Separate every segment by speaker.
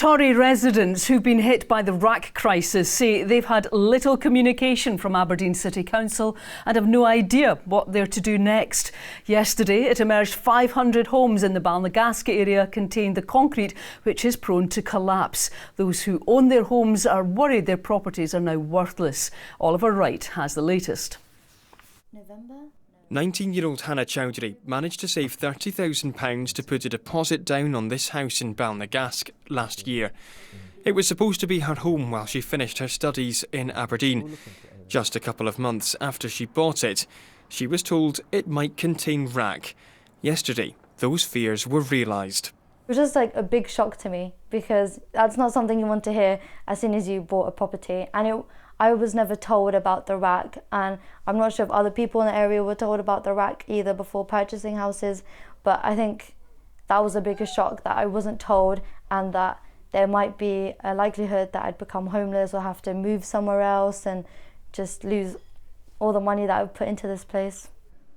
Speaker 1: Chowdhry residents who've been hit by the RAAC crisis say they've had little communication from Aberdeen City Council and have no idea what they're to do next. Yesterday, it emerged 500 homes in the Balnagask area contain the concrete which is prone to collapse. Those who own their homes are worried their properties are now worthless. Oliver Wright has the latest.
Speaker 2: 19-year-old Hannah Chowdhry managed to save £30,000 to put a deposit down on this house in Balnagask last year. It was supposed to be her home while she finished her studies in Aberdeen. Just a couple of months after she bought it, she was told it might contain RAAC. Yesterday, those fears were realised.
Speaker 3: It was just like a big shock to me because that's not something you want to hear as soon as you bought a property. And I was never told about the RAAC, and I'm not sure if other people in the area were told about the RAAC either before purchasing houses, but I think that was the biggest shock, that I wasn't told and that there might be a likelihood that I'd become homeless or have to move somewhere else and just lose all the money that I've put into this place.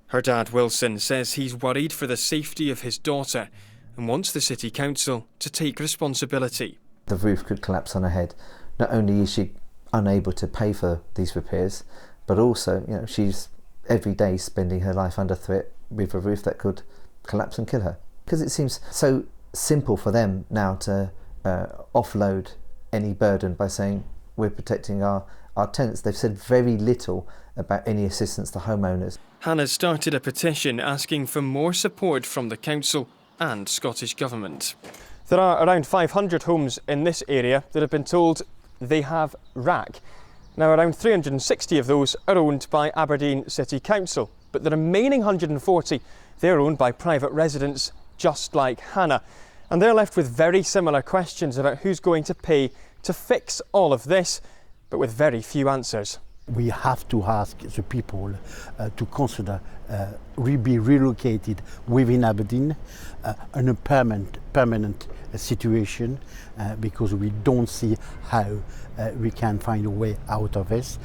Speaker 2: Her dad Wilson says he's worried for the safety of his daughter and wants the City Council to take responsibility.
Speaker 4: The roof could collapse on her head. Not only is she unable to pay for these repairs, but also, she's every day spending her life under threat with a roof that could collapse and kill her. Because it seems so simple for them now to offload any burden by saying we're protecting our tenants. They've said very little about any assistance to homeowners.
Speaker 2: Hannah started a petition asking for more support from the council and Scottish Government. There are around 500 homes in this area that have been told they have RAAC. Now, around 360 of those are owned by Aberdeen City Council, but the remaining 140, they're owned by private residents just like Hannah. And they're left with very similar questions about who's going to pay to fix all of this, but with very few answers.
Speaker 5: We have to ask the people to consider be relocated within Aberdeen in a permanent situation because we don't see how we can find a way out of this.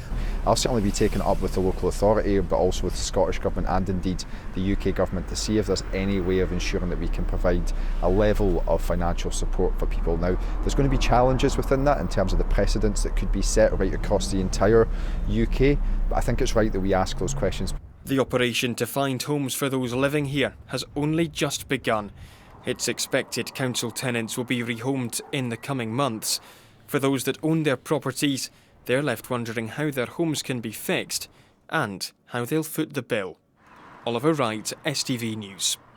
Speaker 6: I'll certainly be taking it up with the local authority, but also with the Scottish Government and indeed the UK Government to see if there's any way of ensuring that we can provide a level of financial support for people. Now, there's going to be challenges within that in terms of the precedents that could be set right across the entire UK, but I think it's right that we ask those questions.
Speaker 2: The operation to find homes for those living here has only just begun. It's expected council tenants will be rehomed in the coming months. For those that own their properties, they're left wondering how their homes can be fixed and how they'll foot the bill. Oliver Wright, STV News.